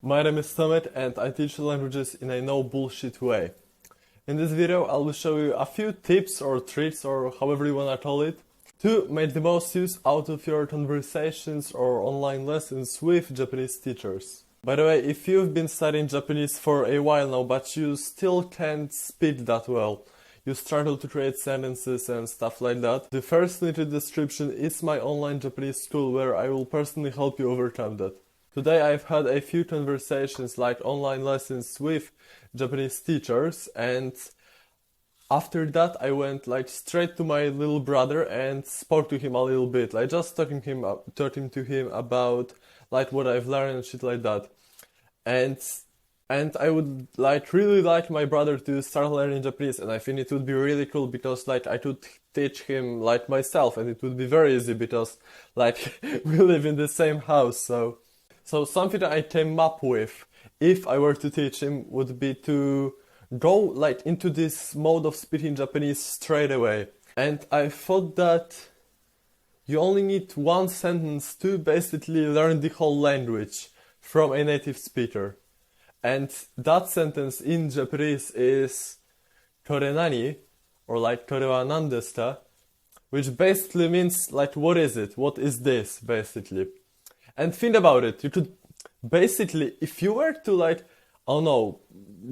My name is Tomek and I teach languages in a no bullshit way. In this video I will show you a few tips or tricks or however you wanna call it to make the most use out of your conversations or online lessons with Japanese teachers. By the way, if you've been studying Japanese for a while now but you still can't speak that well, you struggle to create sentences and stuff like that, the first link in the description is my online Japanese school where I will personally help you overcome that. Today I've had a few conversations like online lessons with Japanese teachers, and after that I went like straight to my little brother and spoke to him a little bit, like just talking to him about like what I've learned and shit like that. And I would like really like my brother to start learning Japanese, and I think it would be really cool because like I could teach him like myself, and it would be very easy because like we live in the same house. So something that I came up with, if I were to teach him, would be to go like into this mode of speaking Japanese straight away. And I thought that you only need one sentence to basically learn the whole language from a native speaker. And that sentence in Japanese is kore nani, or like kore wa nan desu ka, which basically means like what is it? What is this, basically? And think about it, you could basically, if you were to like, oh no,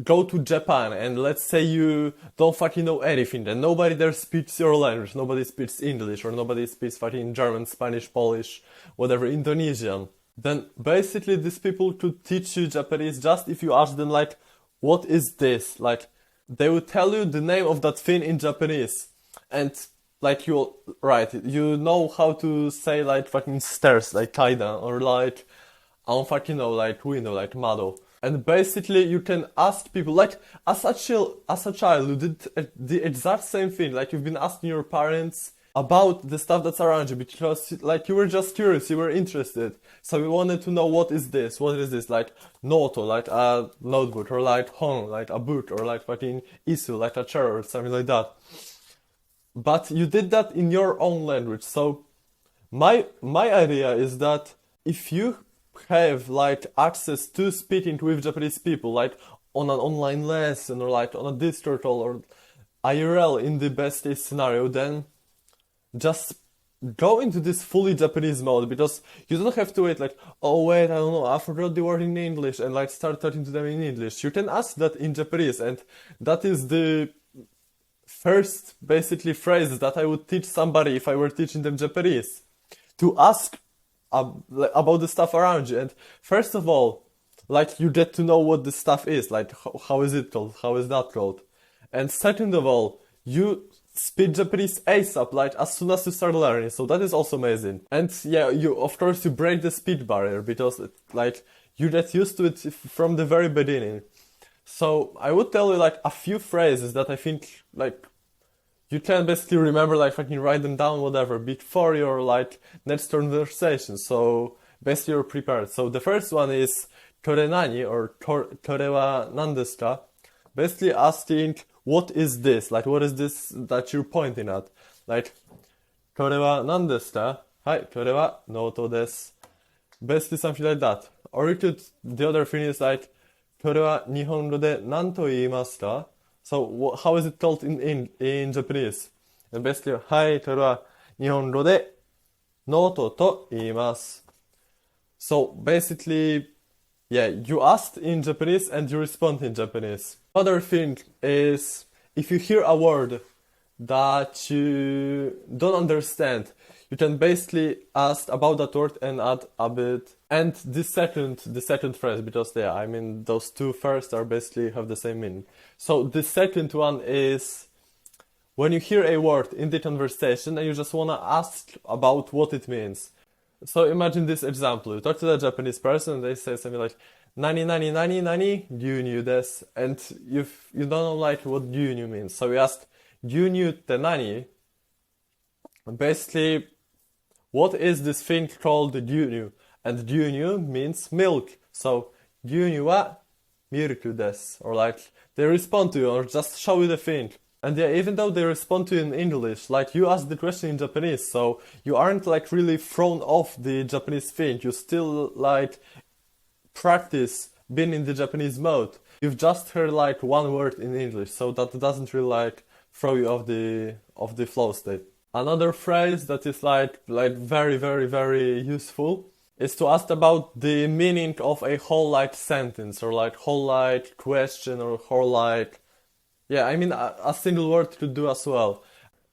go to Japan and let's say you don't fucking know anything and nobody there speaks your language, nobody speaks English or nobody speaks fucking German, Spanish, Polish, whatever, Indonesian, then basically these people could teach you Japanese just if you ask them like, what is this? Like, they would tell you the name of that thing in Japanese. And like you know how to say like fucking stairs, like kaidan, or like I don't fucking know, like window, like mado. And basically you can ask people, like as a child you did the exact same thing, like you've been asking your parents about the stuff that's around you because like you were just curious, you were interested. So you wanted to know what is this, like noto, like a notebook, or like hon, like a book, or like fucking isu, like a chair or something like that. But you did that in your own language. So my idea is that if you have like access to speaking with Japanese people, like on an online lesson or like on a Discord call or IRL in the best case scenario, then just go into this fully Japanese mode, because you don't have to wait like, oh wait, I don't know, I forgot the word in English, and like start talking to them in English. You can ask that in Japanese, and that is the first basically phrase that I would teach somebody if I were teaching them Japanese, to ask about the stuff around you. And first of all, like you get to know what the stuff is, like how is it called, how is that called. And second of all, you speak Japanese ASAP, like as soon as you start learning, so that is also amazing. And yeah, you of course you break the speed barrier because like you get used to it from the very beginning. So I would tell you like a few phrases that I think like you can basically remember, like fucking write them down, whatever, before your like next conversation. So basically you're prepared. So the first one is kore nani, or kore wa nan desu ka? Basically asking, what is this? Like what is this that you're pointing at? Like kore wa nan desu ka? Hai, kore wa noto desu. Basically something like that. Or you could, the other thing is like, これは日本語で何と言いますか? So how is it called in Japanese? And basically, はい、これは日本語でノートと言います. So basically, yeah, you asked in Japanese and you respond in Japanese. Other thing is, if you hear a word that you don't understand, you can basically ask about that word and add a bit. And the second phrase, because yeah, I mean those two first are basically have the same meaning. So the second one is when you hear a word in the conversation and you just wanna ask about what it means. So imagine this example: you talk to a Japanese person and they say something like "nani nani nani nani gyunyu desu," and you don't know like what gyunyu means. So you ask gyunyu te nani? Basically, what is this thing called gyunyu? And gyunyu means milk. So gyunyu wa milku desu. Or like they respond to you or just show you the thing. And yeah, even though they respond to you in English, like you ask the question in Japanese, so you aren't like really thrown off the Japanese thing. You still like practice been in the Japanese mode. You've just heard like one word in English, so that doesn't really like throw you off the flow state. Another phrase that is like very very useful is to ask about the meaning of a whole like sentence or like whole like question or whole like yeah, I mean a single word could do as well.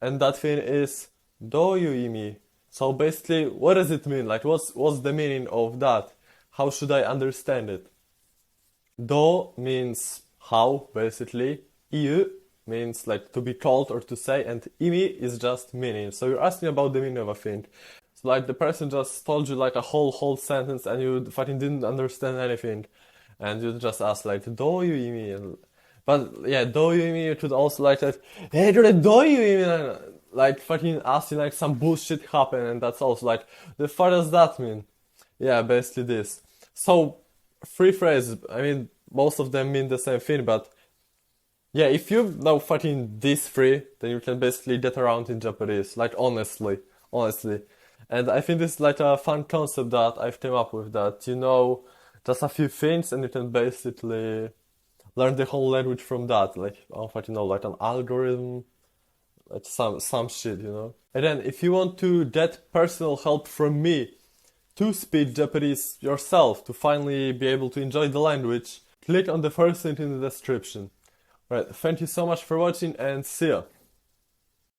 And that thing is どういう意味? So basically, what does it mean? Like what's the meaning of that? How should I understand it? ど means how, basically. 言う means like to be told or to say, and 意味 is just meaning. So you're asking about the meaning of a thing. So like the person just told you like a whole sentence and you fucking didn't understand anything. And you just ask like どういう意味? And, but yeah, どういう意味 you could also like that, hey, どういう意味? And, like fucking asking like some bullshit happened, and that's also like, the fuck does that mean? Yeah, basically this. So, three phrases, I mean, most of them mean the same thing, but yeah, if you know fucking these three, then you can basically get around in Japanese, like honestly. And I think this is like a fun concept that I've came up with, that you know just a few things and you can basically learn the whole language from that, like, I don't fucking know, like an algorithm, like some shit, you know? And then, if you want to get personal help from me to speak Japanese yourself, to finally be able to enjoy the language, click on the first link in the description. Right, thank you so much for watching and see ya!